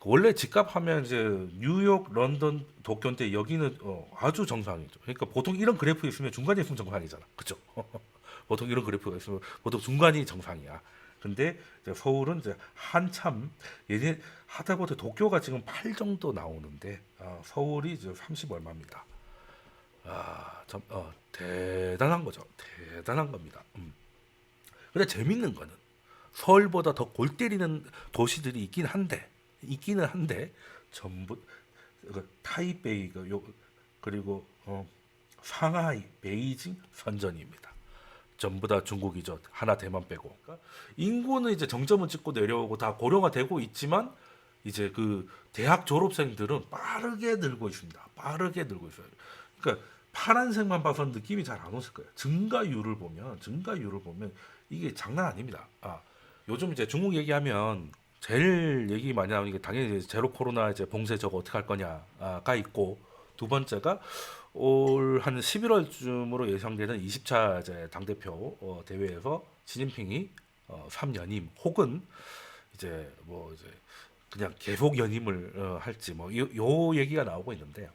원래 집값하면 이제 뉴욕, 런던, 도쿄인데 여기는 아주 정상이죠. 그러니까 보통 이런 그래프 있으면 중간이 있으면 정상이잖아. 그죠? 보통 이런 그래프가 있으면 보통 중간이 정상이야. 근데 이제 서울은 이제 한참 얘네 하다못해 도쿄가 지금 8 정도 나오는데 서울이 이제 30 얼마입니다. 대단한 거죠. 대단한 겁니다. 근데 재밌는 거는 서울보다 더 골 때리는 도시들이 있기는 한데 전부 타이베이 그리고 상하이, 베이징, 선전입니다. 전부 다 중국이죠. 하나 대만 빼고. 그러니까 인구는 이제 정점은 찍고 내려오고 다 고령화 되고 있지만 이제 그 대학 졸업생들은 빠르게 늘고 있습니다. 빠르게 늘고 있어요. 그러니까 파란색만 봐서 느낌이 잘 안 오실 거예요. 증가율을 보면 이게 장난 아닙니다. 요즘 이제 중국 얘기하면 제일 얘기 많이 나오는 게 당연히 이제 제로 코로나 이제 봉쇄 저거 어떻게 할 거냐가 있고 두 번째가 올 한 11월쯤으로 예상되는 20차 이제 당대표 대회에서 시진핑이 3연임 혹은 이제 뭐 이제 그냥 계속 연임을 할지 뭐 요 얘기가 나오고 있는데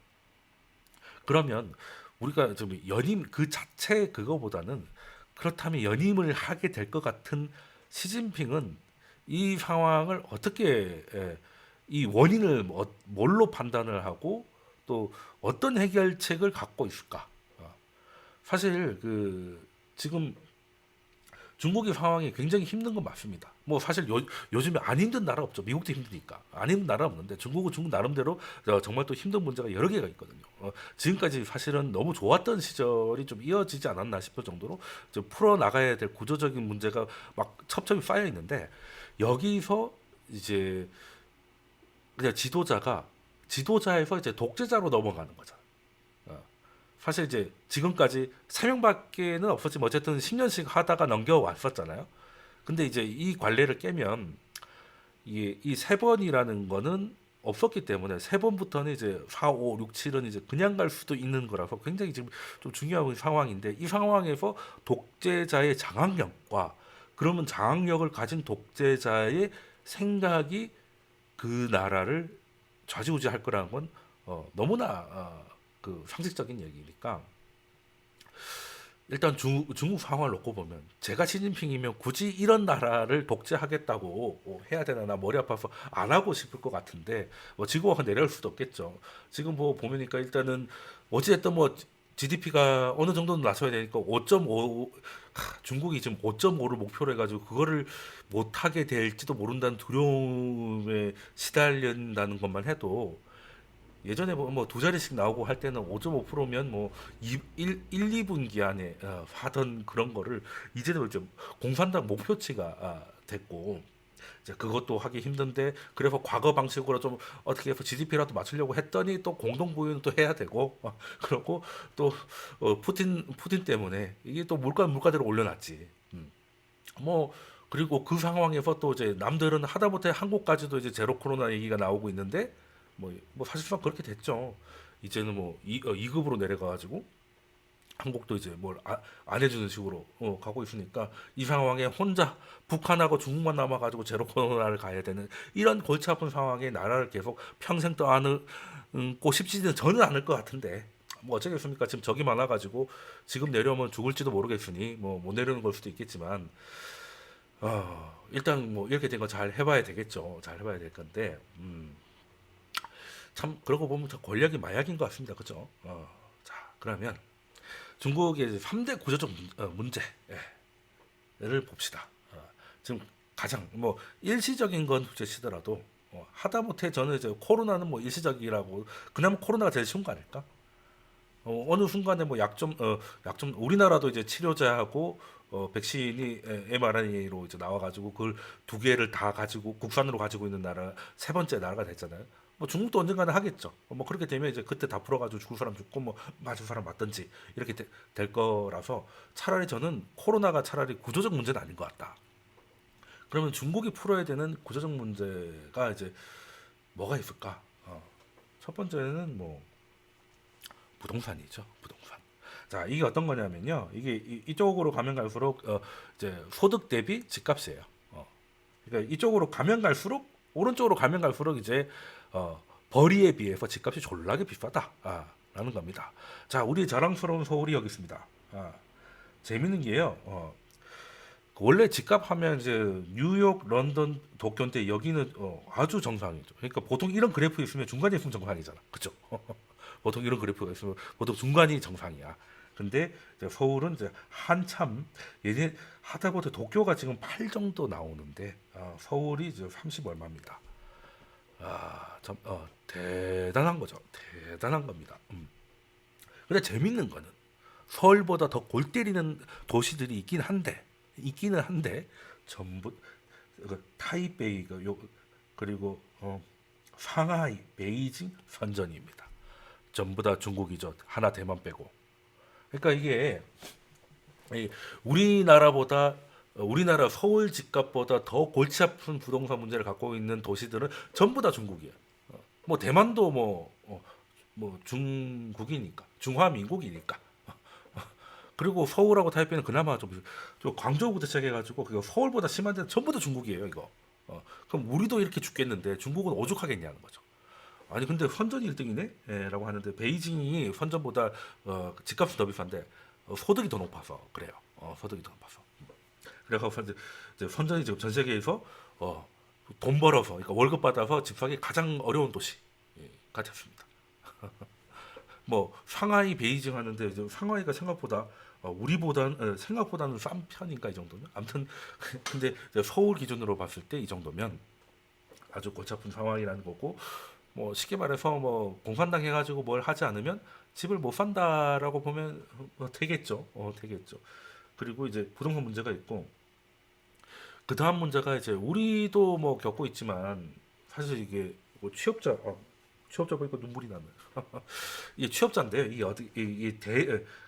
그러면 우리가 좀 연임 그 자체 그거보다는 그렇다면 연임을 하게 될 것 같은 시진핑은 이 상황을 어떻게 이 원인을 뭘로 판단을 하고 또 어떤 해결책을 갖고 있을까? 사실 그 지금 중국의 상황이 굉장히 힘든 건 맞습니다. 뭐 사실 요즘에 안 힘든 나라 없죠. 미국도 힘드니까 안 힘든 나라 없는데 중국은 중국 나름대로 정말 또 힘든 문제가 여러 개가 있거든요. 지금까지 사실은 너무 좋았던 시절이 좀 이어지지 않았나 싶을 정도로 좀 풀어 나가야 될 구조적인 문제가 막 첩첩이 쌓여 있는데 여기서 이제 그냥 지도자에서 이제 독재자로 넘어가는 거죠. 어. 사실 이제 지금까지 3명밖에는 없었지만 어쨌든 10년씩 하다가 넘겨왔었잖아요. 근데 이제 이 관례를 깨면 이 세 번이라는 거는 없었기 때문에 세 번부터는 이제 4, 5, 6, 7은 이제 그냥 갈 수도 있는 거라서 굉장히 지금 좀 중요한 상황인데 이 상황에서 독재자의 장악력과 그러면 장악력을 가진 독재자의 생각이 그 나라를 좌지우지할 거라는 건 너무나 그 상식적인 얘기니까 일단 중국 상황을 놓고 보면 제가 시진핑이면 굳이 이런 나라를 독재하겠다고 해야 되나 나 머리 아파서 안 하고 싶을 것 같은데 뭐 지구가 내려올 수도 없겠죠. 지금 뭐 보니까 일단은 어찌됐든 뭐 GDP가 어느 정도는 낮춰야 되니까 5.5 중국이 지금 5.5를 목표로 해가지고 그거를 못하게 될지도 모른다는 두려움에 시달린다는 것만 해도 예전에 뭐두 자리씩 나오고 할 때는 5.5%면 뭐 2분기 안에 하던 그런 거를 이제는 이제 공산당 목표치가 됐고 이제 그것도 하기 힘든데 그래서 과거 방식으로 좀 어떻게 해서 GDP라도 맞추려고 했더니 또 공동 부유는 또 해야 되고 그렇고 또 푸틴 때문에 이게 또 물가대로 올려놨지. 뭐 그리고 그 상황에서 또 이제 남들은 하다못해 한국까지도 이제 제로 코로나 얘기가 나오고 있는데 뭐 사실상 그렇게 됐죠. 이제는 뭐 2급으로 내려가가지고 한국도 이제 뭘 안 해주는 식으로 가고 있으니까 이 상황에 혼자 북한하고 중국만 남아가지고 제로 코로나를 가야 되는 이런 골치 아픈 상황에 나라를 계속 평생 떠안고 싶지는 저는 않을 것 같은데 뭐 어쩌겠습니까? 지금 적이 많아가지고 지금 내려오면 죽을지도 모르겠으니 뭐 못 내려오는 걸 수도 있겠지만 일단 뭐 이렇게 된 거 잘 해봐야 되겠죠. 잘 해봐야 될 건데 참 그러고 보면 저 권력이 마약인 것 같습니다. 그죠? 자 그러면 중국의 3대 구조적 문제를 봅시다. 지금 가장 뭐 일시적인 건 둘째치더라도 하다못해 저는 이제 코로나는 뭐 일시적이라고 그나마 코로나가 제일 쉬운 거 아닐까? 어느 순간에 뭐 약점 우리나라도 이제 치료제하고 백신이 mRNA로 이제 나와가지고 그걸 두 개를 다 가지고 국산으로 가지고 있는 나라 세 번째 나라가 됐잖아요. 뭐 중국도 언젠가는 하겠죠. 뭐 그렇게 되면 이제 그때 다 풀어가지고 죽을 사람 죽고 뭐 맞을 사람 맞든지 이렇게 될 거라서 차라리 저는 코로나가 차라리 구조적 문제는 아닌 것 같다. 그러면 중국이 풀어야 되는 구조적 문제가 이제 뭐가 있을까? 첫 번째는 뭐 부동산이죠. 부동산. 자, 이게 어떤 거냐면요. 이게 이쪽으로 가면 갈수록 이제 소득 대비 집값이에요. 그러니까 이쪽으로 가면 갈수록 오른쪽으로 가면 갈수록 이제 벌이에 비해서 집값이 졸라게 비싸다. 라는 겁니다. 자, 우리 자랑스러운 서울이 여기 있습니다. 재밌는 게요. 원래 집값 하면 이제 뉴욕, 런던, 도쿄인데 여기는 아주 정상이죠. 그러니까 보통 이런 그래프 있으면 중간이 있으면 정상이잖아. 그죠? 보통 이런 그래프가 있으면 보통 중간이 정상이야. 근데 이제 서울은 이제 한참 예전 하다 보다 도쿄가 지금 8 정도 나오는데 서울이 이제 30 얼마입니다. 대단한 거죠. 대단한 겁니다. 근데 재밌는 거는 서울보다 더 골 때리는 도시들이 있기는 한데 전부 타이베이가 그리고 상하이, 베이징, 선전입니다. 전부 다 중국이죠. 하나 대만 빼고. 그러니까 이게 우리나라보다 우리나라 서울 집값보다 더 골치 아픈 부동산 문제를 갖고 있는 도시들은 전부 다 중국이에요. 뭐 대만도 뭐 중국이니까 중화민국이니까. 그리고 서울하고 타이페이는 그나마 좀 광저우부터 시작해가지고 그거 서울보다 심한 데는 전부 다 중국이에요 이거. 그럼 우리도 이렇게 죽겠는데 중국은 오죽하겠냐는 거죠. 아니 근데 선전이 1등이네? 라고 하는데 베이징이 선전보다 집값은 더 비싼데 소득이 더 높아서 그래요. 소득이 더 높아서. 그래서 이제 선전이 지금 전 세계에서 돈 벌어서 그러니까 월급 받아서 집 사기 가장 어려운 도시가 됐습니다. 뭐 상하이, 베이징 하는데 이제 상하이가 생각보다는 싼 편인가 이 정도면. 아무튼 근데 이제 서울 기준으로 봤을 때 이 정도면 아주 골치 아픈 상황이라는 거고 뭐 쉽게 말해서 뭐 공산당 해가지고 뭘 하지 않으면 집을 못 산다라고 보면 되겠죠. 되겠죠. 그리고 이제 부동산 문제가 있고 그 다음 문제가 이제 우리도 뭐 겪고 있지만 사실 이게 뭐 취업자 보니까 눈물이 나네. 이게 취업자인데 이게 이게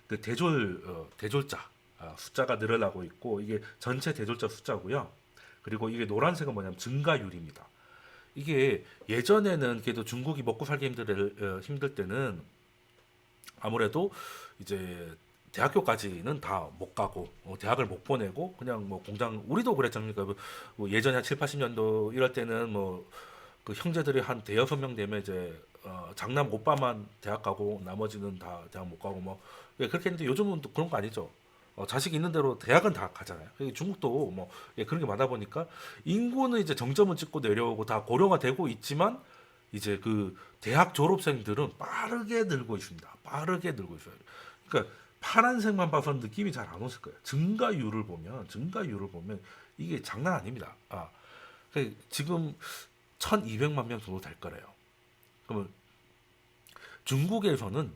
그 대졸자 숫자가 늘어나고 있고 이게 전체 대졸자 숫자고요. 그리고 이게 노란색은 뭐냐면 증가율입니다. 이게 예전에는 그래도 중국이 먹고 살기 힘들 때는 아무래도 이제 대학교까지는 다 못 가고 대학을 못 보내고 그냥 뭐 공장 우리도 그랬지 않습니까? 뭐 예전에 한 7, 80년도 이럴 때는 뭐 그 형제들이 한 대여섯 명 되면 이제 장남 오빠만 대학 가고 나머지는 다 대학 못 가고 뭐 그렇게 했는데 요즘은 또 그런 거 아니죠. 자식 있는 대로 대학은 다 가잖아요. 중국도 뭐 그런 게 많아 보니까 인구는 이제 정점은 찍고 내려오고 다 고령화 되고 있지만 이제 그 대학 졸업생들은 빠르게 늘고 있습니다. 빠르게 늘고 있어요. 그러니까 파란색만 봐서는 느낌이 잘 안 오실 거예요. 증가율을 보면 이게 장난 아닙니다. 지금 1,200만 명 정도 될 거래요. 그러면 중국에서는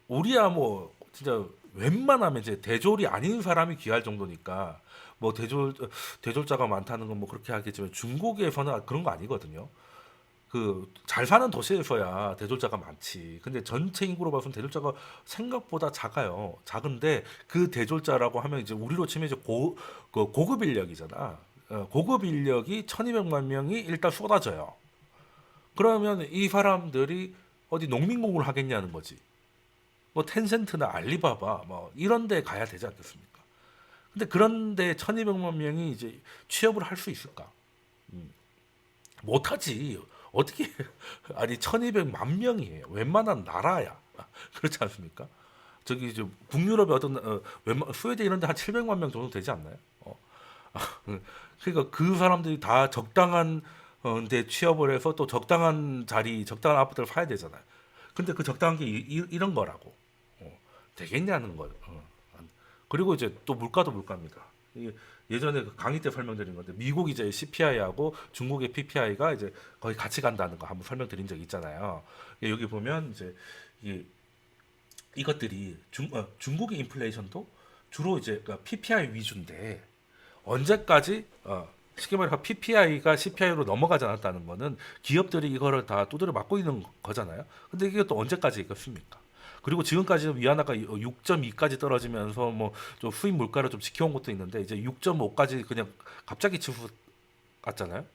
우리야 뭐 진짜 웬만하면 이제 대졸이 아닌 사람이 귀할 정도니까 뭐 대졸자가 많다는 건 뭐 그렇게 하겠지만 중국에서는 그런 거 아니거든요. 그 잘 사는 도시에서야 대졸자가 많지. 근데 전체 인구로 봐서는 대졸자가 생각보다 작아요. 작은데 그 대졸자라고 하면 이제 우리로 치면 이제 고급 인력이잖아. 고급 인력이 1,200만 명이 일단 쏟아져요. 그러면 이 사람들이 어디 농민공을 하겠냐는 거지. 뭐 텐센트나 알리바바 뭐 이런 데 가야 되지 않겠습니까? 근데 그런데 1,200만 명이 이제 취업을 할 수 있을까? 음, 못하지. 어떻게 아니 1,200만 명이에요. 웬만한 나라야. 그렇지 않습니까? 저기 저 북유럽의 어떤 스웨덴 이런 데 한 700만 명 정도 되지 않나요? 그러니까 그 사람들이 다 적당한 데 취업을 해서 또 적당한 자리, 적당한 아파트를 사야 되잖아요. 근데 그 적당한 게 이런 거라고. 되겠냐는 거예요. 그리고 이제 또 물가도 물가입니다. 예전에 그 강의 때 설명드린 건데 미국 이제 CPI하고 중국의 PPI가 이제 거의 같이 간다는 거 한번 설명드린 적 있잖아요. 여기 보면 이제 이것들이 중국의 인플레이션도 주로 이제 PPI 위주인데 언제까지 쉽게 말해서 PPI가 CPI로 넘어가지 않았다는 거는 기업들이 이거를 다 두드려 맞고 있는 거잖아요. 근데 이게 또 언제까지 있겠습니까? 그리고 지금까지는 위안화가 6.2까지 떨어지면서 뭐 좀 수입 물가를 좀 지켜온 것도 있는데 이제 6.5까지 그냥 갑자기 치고 갔잖아요.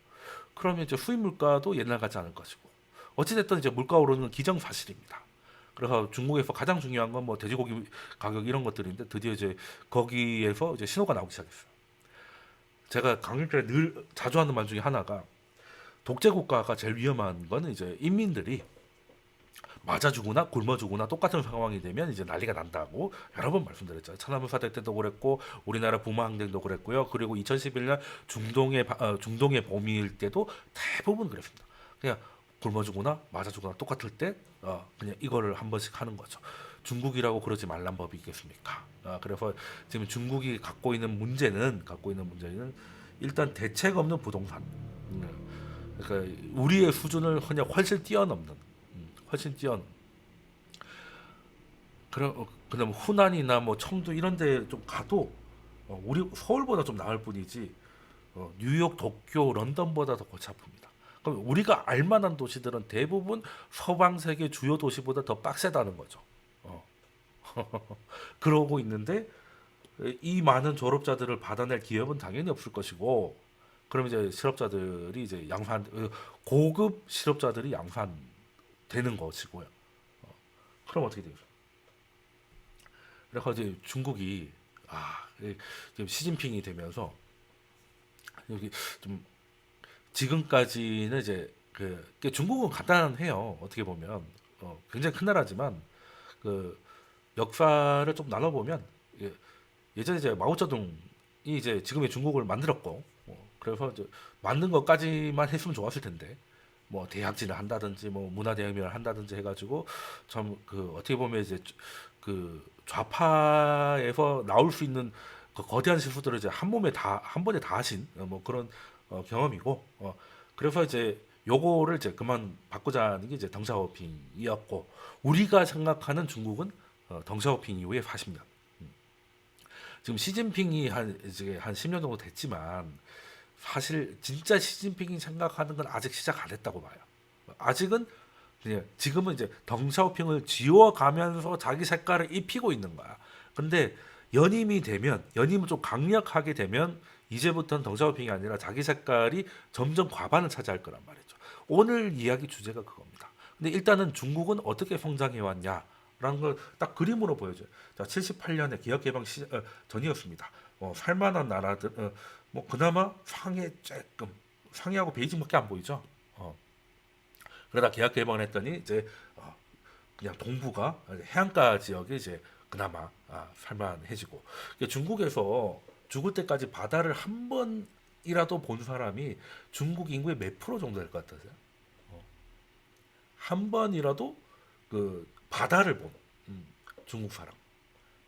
그러면 이제 수입 물가도 옛날 같지 않을 것이고 어찌됐든 이제 물가 오르는 건 기정사실입니다. 그래서 중국에서 가장 중요한 건 뭐 돼지고기 가격 이런 것들인데 드디어 이제 거기에서 이제 신호가 나오기 시작했어요. 제가 강의 때 늘 자주 하는 말 중에 하나가 독재 국가가 제일 위험한 거는 이제 인민들이 맞아 죽으나 굶어 죽으나 똑같은 상황이 되면 이제 난리가 난다고 여러 번 말씀드렸죠. 천안문 사태 때도 그랬고 우리나라 부마 항쟁도 그랬고요. 그리고 2011년 중동의 봄일 때도 대부분 그랬습니다. 그냥 굶어 죽으나 맞아 죽으나 똑같을 때 그냥 이거를 한 번씩 하는 거죠. 중국이라고 그러지 말란 법이 있겠습니까? 그래서 지금 중국이 갖고 있는 문제는 일단 대책 없는 부동산. 그러니까 우리의 수준을 그냥 훨씬 뛰어넘는 그럼 후난이나 뭐 청도 이런 데 좀 가도 우리 서울보다 좀 나을 뿐이지 뉴욕, 도쿄, 런던보다 더 골치 아픕니다. 그럼 우리가 알만한 도시들은 대부분 서방 세계 주요 도시보다 더 빡세다는 거죠. 어. 그러고 있는데 이 많은 졸업자들을 받아낼 기업은 당연히 없을 것이고, 그럼 이제 실업자들이 이제 고급 실업자들이 양산되는 것이고요. 그럼 어떻게 되죠? 그래서 이제 중국이 지금 시진핑이 되면서 여기 좀 지금까지는 이제 중국은 간단해요. 어떻게 보면 굉장히 큰 나라지만 그 역사를 좀 나눠보면 예전에 이제 마오쩌둥이 이제 지금의 중국을 만들었고 그래서 이제 만든 것까지만 했으면 좋았을 텐데 뭐 대약진을 한다든지 뭐 문화대혁명을 한다든지 해가지고 참 어떻게 보면 이제 그 좌파에서 나올 수 있는 그 거대한 실수들을 이제 한 번에 다 하신 뭐 그런 경험이고 그래서 이제 요거를 이제 그만 바꾸자는 게 이제 덩샤오핑이었고, 우리가 생각하는 중국은 덩샤오핑 이후에 40년. 지금 시진핑이 이제 한 10년 정도 됐지만 사실 진짜 시진핑이 생각하는 건 아직 시작 안 했다고 봐요. 아직은 그냥 지금은 이제 덩샤오핑을 지워가면서 자기 색깔을 입히고 있는 거야. 근데 연임은 좀 강력하게 되면 이제부터는 덩샤오핑이 아니라 자기 색깔이 점점 과반을 차지할 거란 말이죠. 오늘 이야기 주제가 그겁니다. 근데 일단은 중국은 어떻게 성장해 왔냐라는 걸 딱 그림으로 보여줘요. 자, 78년에 기업개방 전이었습니다. 살만한 나라들, 뭐 그나마 상해하고 베이징밖에 안 보이죠. 그러다 계약 개방을 했더니 이제 그냥 동부가 해안가 지역이 이제 그나마 살만해지고, 중국에서 죽을 때까지 바다를 한 번이라도 본 사람이 중국 인구의 몇 프로 정도 될 것 같으세요? 한 번이라도 그 바다를 본 중국 사람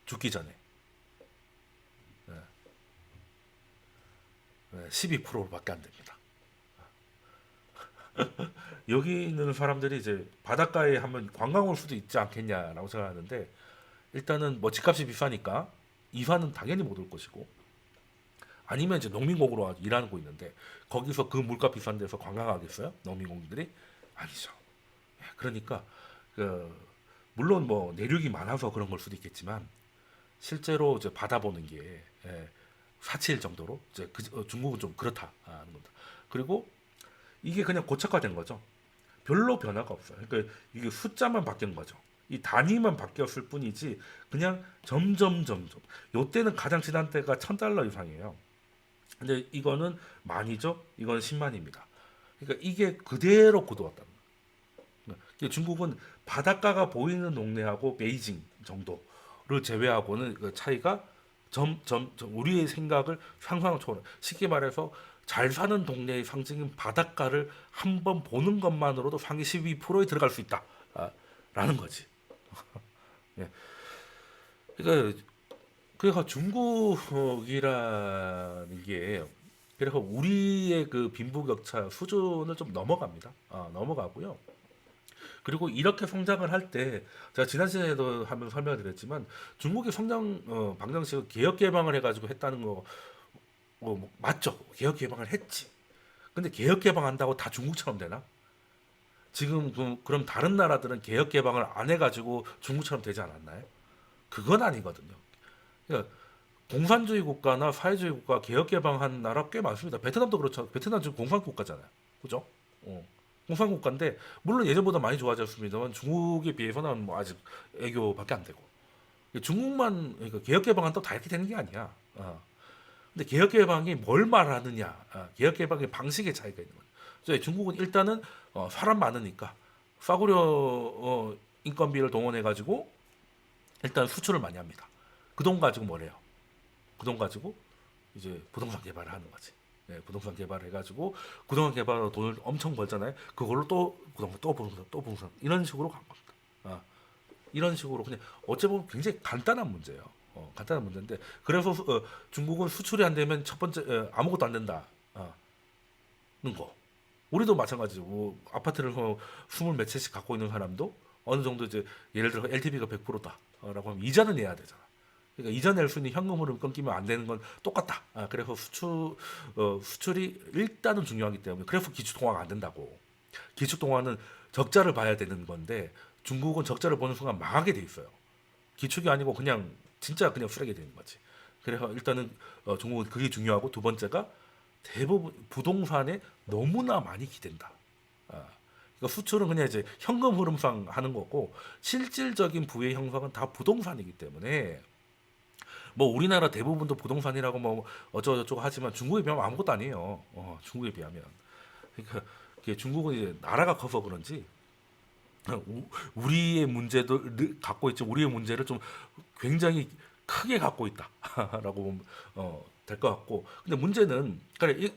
죽기 전에 12%밖에 안 됩니다. 여기 있는 사람들이 이제 바닷가에 한번 관광 올 수도 있지 않겠냐라고 생각하는데, 일단은 뭐 집값이 비싸니까 이사는 당연히 못 올 것이고, 아니면 이제 농민공으로 와서 일하고 있는데 거기서 그 물가 비싼 데서 관광하겠어요? 농민공들이 아니죠. 그러니까 그 물론 뭐 내륙이 많아서 그런 걸 수도 있겠지만 실제로 이제 받아보는 게 사치일 정도로 이제 중국은 좀 그렇다는 겁니다. 그리고 이게 그냥 고착화된 거죠. 별로 변화가 없어요. 그러니까 이게 숫자만 바뀐 거죠. 이 단위만 바뀌었을 뿐이지 그냥 점점 요때는 가장 지난 때가 1,000달러 이상이에요. 근데 이거는 만이죠. 이건 10만입니다. 그러니까 이게 그대로 굳어왔다. 중국은 바닷가가 보이는 동네하고 베이징 정도를 제외하고는 그 차이가 우리의 생각을 상상을 초월해. 쉽게 말해서 잘 사는 동네의 상징인 바닷가를 한번 보는 것만으로도 상위 12%에 들어갈 수 있다. 라는 거지. 예. 그러니까 중국이라는 게 그래서 우리의 그 빈부격차 수준을 좀 넘어갑니다. 넘어가고요. 그리고 이렇게 성장을 할 때 제가 지난 시간에도 한번 설명을 드렸지만 중국의 성장 방정식은 개혁 개방을 해가지고 했다는 거 뭐 맞죠? 개혁 개방을 했지. 근데 개혁 개방한다고 다 중국처럼 되나? 지금 그럼 다른 나라들은 개혁 개방을 안 해가지고 중국처럼 되지 않았나요? 그건 아니거든요. 그러니까 공산주의 국가나 사회주의 국가 개혁 개방한 나라 꽤 많습니다. 베트남도 그렇죠. 베트남 지금 공산 국가잖아요. 그죠? 공산 국가인데 물론 예전보다 많이 좋아졌습니다만 중국에 비해서는 뭐 아직 애교밖에 안 되고, 중국만 그러니까 개혁 개방한다고 다 이렇게 되는 게 아니야. 근데 개혁 개방이 뭘 말하느냐, 개혁 개방의 방식의 차이가 있는 거예요. 이제 중국은 일단은 사람 많으니까 싸구려 인건비를 동원해 가지고 일단 수출을 많이 합니다. 그 돈 가지고 뭘 해요? 그 돈 가지고 이제 부동산 개발을 하는 거지. 예, 부동산 개발을 해가지고 부동산 개발로 돈을 엄청 벌잖아요. 그걸로 또 부동산, 또 부동산, 또 부동산 이런 식으로 간 겁니다. 아, 이런 식으로 그냥 어찌 보면 굉장히 간단한 문제예요. 간단한 문제인데 그래서 중국은 수출이 안 되면 첫 번째 아무것도 안 된다. 는 거. 우리도 마찬가지죠. 뭐 아파트를 스물 몇 채씩 갖고 있는 사람도 어느 정도 이제 예를 들어 LTV가 100%다라고 하면 이자는 내야 되잖아. 그러니까 이자 낼 수 있는 현금 흐름 끊기면 안 되는 건 똑같다. 그래서 수출이 일단은 중요하기 때문에 그래서 기축 통화가 안 된다고. 기축 통화는 적자를 봐야 되는 건데 중국은 적자를 보는 순간 망하게 돼 있어요. 기축이 아니고 그냥 진짜 그냥 쓰레기 되는 거지. 그래서 일단은 중국은 그게 중요하고 두 번째가 대부분 부동산에 너무나 많이 기댄다. 그러니까 수출은 그냥 이제 현금 흐름상 하는 거고 실질적인 부의 형성은 다 부동산이기 때문에 뭐 우리나라 대부분도 부동산이라고 뭐 어쩌고저쩌고 하지만 중국에 비하면 아무것도 아니에요. 중국에 비하면. 그러니까 이게 중국은 이제 나라가 커서 그런지 우리의 문제도 갖고 있지 우리의 문제를 좀 굉장히 크게 갖고 있다라고 보면 될 것 같고 근데 문제는 그래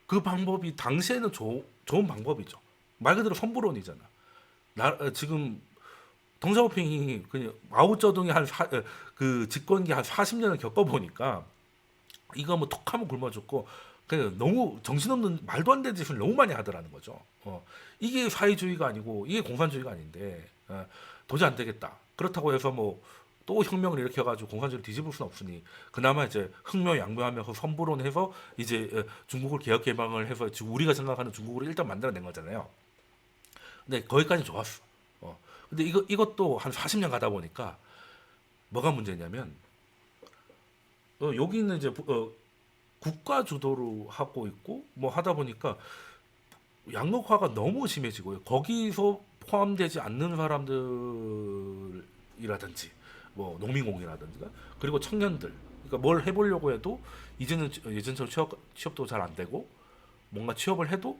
그 방법이 당시에는 좋은 방법이죠. 말 그대로 선불원이잖아. 지금 덩샤오핑이 그냥 마오쩌둥이 그 집권기 한 40년을 겪어보니까 이거 뭐 톡하면 굶어 죽고 그냥 너무 정신없는 말도 안 되는 짓을 너무 많이 하더라는 거죠. 이게 사회주의가 아니고 이게 공산주의가 아닌데 도저히 안 되겠다. 그렇다고 해서 뭐 또 혁명을 일으켜가지고 공산주의를 뒤집을 수는 없으니 그나마 이제 흑묘양묘하면서 선불원해서 이제 중국을 개혁 개방을 해서 지금 우리가 생각하는 중국을 일단 만들어낸 거잖아요. 근데 거기까지 좋았어. 근데 이것도 한 40년 가다 보니까 뭐가 문제냐면 여기는 이제 국가 주도로 하고 있고 뭐 하다 보니까 양극화가 너무 심해지고요. 거기서 포함되지 않는 사람들이라든지 뭐 농민공이라든지 그리고 청년들 그러니까 뭘 해보려고 해도 이제는 예전처럼 취업도 잘 안 되고 뭔가 취업을 해도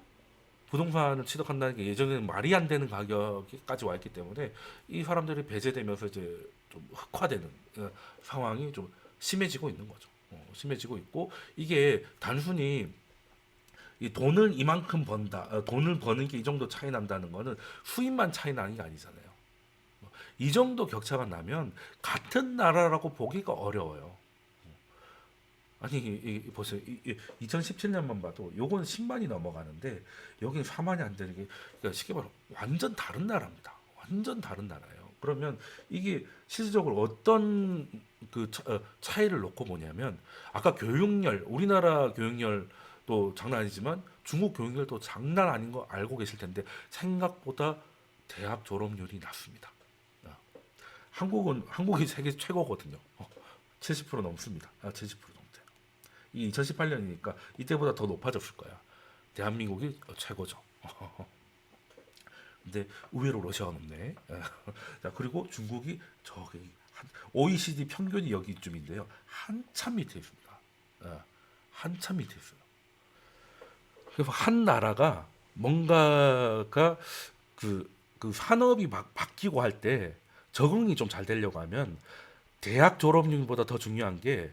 부동산을 취득한다는 게 예전에는 말이 안 되는 가격까지 와 있기 때문에 이 사람들이 배제되면서 이제 좀 흑화되는 상황이 좀 심해지고 있는 거죠. 심해지고 있고 이게 단순히 이 돈을 이만큼 번다, 돈을 버는 게 이 정도 차이 난다는 거는 수입만 차이 나는 게 아니잖아요. 이 정도 격차가 나면 같은 나라라고 보기가 어려워요. 아니 보세요. 2017년만 봐도 요건 10만이 넘어가는데 여기는 4만이 안 되는 게 그러니까 쉽게 말하면 완전 다른 나라입니다. 완전 다른 나라예요. 그러면 이게 실질적으로 어떤 그 차이를 놓고 보냐면 아까 교육열 우리나라 교육열도 장난 아니지만 중국 교육열도 장난 아닌 거 알고 계실 텐데 생각보다 대학 졸업률이 낮습니다. 한국이 세계 최고거든요. 70% 넘습니다. 70% 넘대요. 이 2018년이니까 이때보다 더 높아졌을 거야. 대한민국이 최고죠. 근데 의외로 러시아가 높네. 자 그리고 중국이 저기 OECD 평균이 여기쯤인데요. 한참 밑에 있습니다. 한참 밑에 있어요. 그래서 한 나라가 뭔가가 그 산업이 막 바뀌고 할 때 적응이 좀 잘 되려고 하면 대학 졸업률보다 더 중요한 게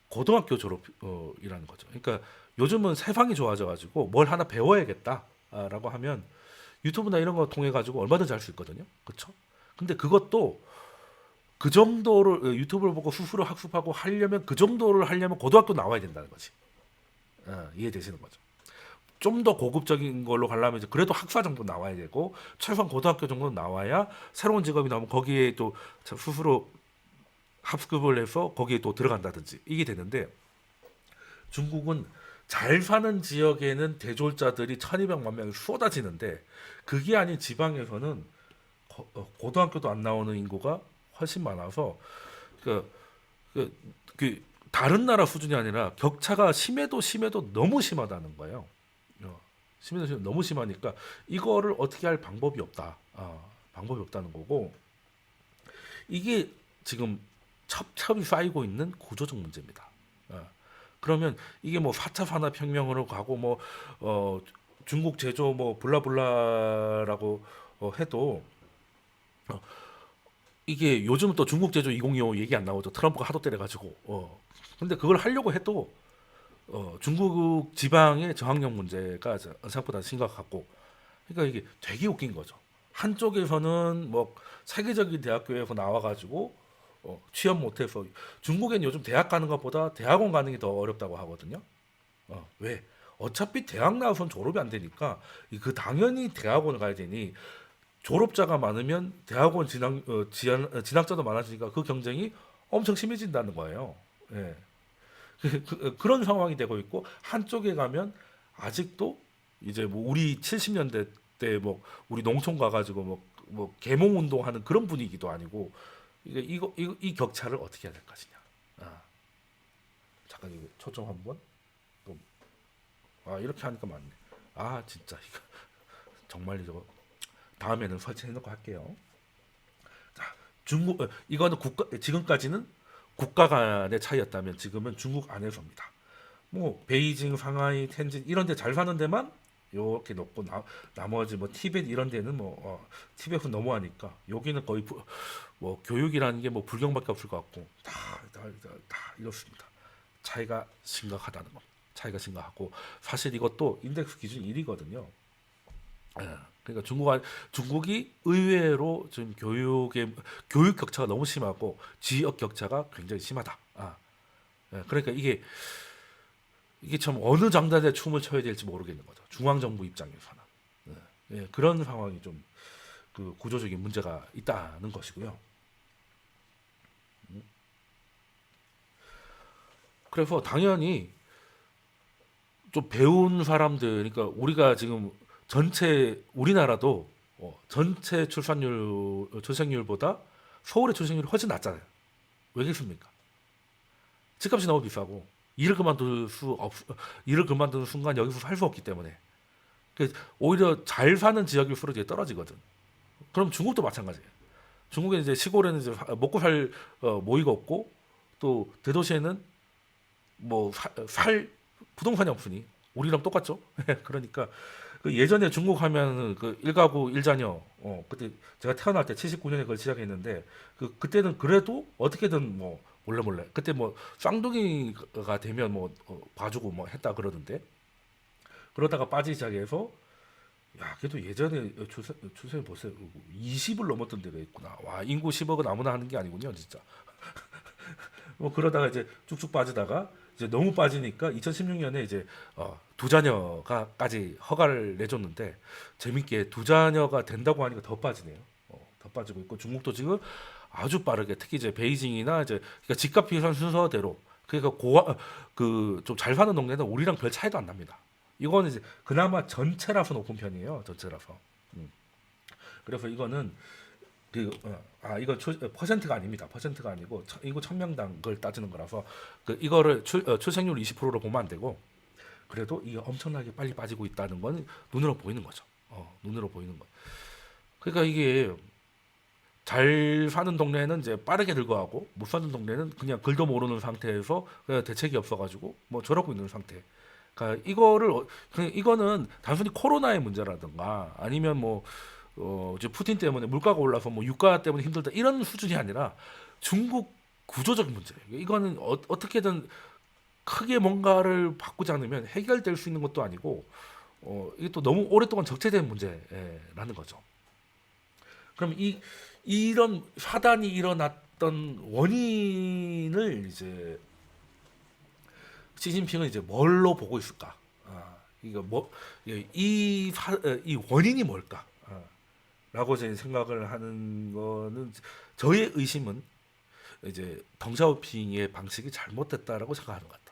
고등학교 졸업이라는 거죠. 그러니까 요즘은 세상이 좋아져가지고 뭘 하나 배워야겠다라고 하면 유튜브나 이런 거 통해 가지고 얼마든지 할 수 있거든요. 그렇죠? 근데 그것도 그 정도를 유튜브를 보고 스스로 학습하고 하려면 그 정도를 하려면 고등학교 나와야 된다는 거지. 이해되시는 거죠? 좀 더 고급적인 걸로 가려면 이제 그래도 학사 정도 나와야 되고 최소한 고등학교 정도 나와야 새로운 직업이 나오면 거기에 또 스스로 합격을 해서 거기에 또 들어간다든지 이게 되는데 중국은 잘 사는 지역에는 대졸자들이 1200만 명이 쏟아지는데 그게 아닌 지방에서는 고등학교도 안 나오는 인구가 훨씬 많아서 그, 다른 나라 수준이 아니라 격차가 심해도 너무 심하다는 거예요. 심해도 너무 심하니까 이거를 어떻게 할 방법이 없다. 방법이 없다는 거고 이게 지금 첩첩이 쌓이고 있는 구조적 문제입니다. 그러면 이게 뭐 4차 산업혁명으로 가고 뭐 중국 제조 뭐 블라블라라고 해도 어, 이게 요즘 또 중국 제조 2025 얘기 안 나오죠. 트럼프가 하도 때려가지고. 근데 그걸 하려고 해도 중국 지방의 저항력 문제가 생각보다 심각하고, 그러니까 이게 되게 웃긴 거죠. 한쪽에서는 뭐 세계적인 대학교에서 나와가지고 취업 못해서 중국엔 요즘 대학 가는 것보다 대학원 가는 게 더 어렵다고 하거든요. 왜? 어차피 대학 나와선 졸업이 안 되니까 그 당연히 대학원을 가야 되니 졸업자가 많으면 대학원 진학자도 많아지니까 그 경쟁이 엄청 심해진다는 거예요. 예. 그런 상황이 되고 있고, 한쪽에 가면 아직도 이제 뭐 우리 70년대 때 뭐 우리 농촌 가가지고 뭐 계몽 운동하는 그런 분위기도 아니고, 이 격차를 어떻게 해야 될 것이냐. 아, 잠깐 이거 초점 한번 또, 이렇게 하니까 맞네. 진짜 이거 정말 이거 다음에는 설치해놓고 할게요. 자, 이거는 지금까지는 국가 간의 차이였다면 지금은 중국 안에서입니다. 뭐 베이징, 상하이, 텐진 이런 데 잘 사는 데만 이렇게 놓고 나머지 뭐 티벳 이런 데는 티벳은 너무하니까 여기는 거의 뭐 교육이라는 게 뭐 불경밖에 없을 것 같고 다 이렇습니다. 차이가 심각하다는 것. 차이가 심각하고, 사실 이것도 인덱스 기준 1위거든요. 그러니까 중국이 의외로 지금 교육 격차가 너무 심하고 지역 격차가 굉장히 심하다. 그러니까 이게 참 어느 장단에 춤을 춰야 될지 모르겠는 거죠. 중앙 정부 입장에서는. 그런 상황이 좀 그 구조적인 문제가 있다는 것이고요. 그래서 당연히 좀 배운 사람들, 그러니까 우리가 지금 우리나라도 전체 출생률보다 서울의 출생률이 훨씬 낮잖아요. 왜겠습니까? 집값이 너무 비싸고 일을 그만두는 순간 여기서 살 수 없기 때문에. 오히려 잘 사는 지역일수록 이제 떨어지거든. 그럼 중국도 마찬가지예요. 중국에 이제 시골에는 이제 먹고 살 모이가 없고, 또 대도시에는 뭐 부동산이 없으니 우리랑 똑같죠. 그러니까 그 예전에 중국 하면은 그 일가구 일자녀, 그때 제가 태어날 때 79년에 그걸 시작했는데, 그때는 그래도 어떻게든 뭐 몰래 그때 뭐 쌍둥이가 되면 뭐 봐주고 뭐 했다 그러던데, 그러다가 빠지기 시작해서 그래도 예전에 추세 보세요. 20을 넘었던 데가 있구나. 와, 인구 10억은 아무나 하는 게 아니군요, 진짜. 뭐 그러다가 이제 쭉쭉 빠지다가 이제 너무 빠지니까 2016년에 이제 두 자녀가까지 허가를 내줬는데, 재밌게 두 자녀가 된다고 하니까 더 빠지네요. 더 빠지고 있고, 중국도 지금 아주 빠르게, 특히 이제 베이징이나 이제 그러니까 집값 비슷한 순서대로, 그러니까 그 좀 잘 사는 동네는 우리랑 별 차이도 안 납니다. 이거는 이제 그나마 전체라서 높은 편이에요. 전체라서. 그래서 이거는 이건 퍼센트가 아닙니다. 퍼센트가 아니고 이거 1000명당 그걸 따지는 거라서 이거를 출생률 20%로 보면 안 되고, 그래도 이게 엄청나게 빨리 빠지고 있다는 건 눈으로 보이는 거죠. 눈으로 보이는 거. 그러니까 이게 잘 사는 동네는 이제 빠르게 늙어가고, 못 사는 동네는 그냥 글도 모르는 상태에서 그냥 대책이 없어가지고 뭐 저러고 있는 상태. 그러니까 이거는 단순히 코로나의 문제라든가 아니면 뭐 이제 푸틴 때문에 물가가 올라서 뭐 유가 때문에 힘들다 이런 수준이 아니라 중국 구조적 문제예요. 이거는 어떻게든 크게 뭔가를 바꾸지 않으면 해결될 수 있는 것도 아니고, 이게 또 너무 오랫동안 적체된 문제라는 거죠. 그럼 이런 사단이 일어났던 원인을 이제 시진핑은 이제 뭘로 보고 있을까? 이거 이 원인이 뭘까? 라고 제 생각을 하는 거는, 저의 의심은 이제 덩샤오핑의 방식이 잘못됐다라고 생각하는 것 같아요.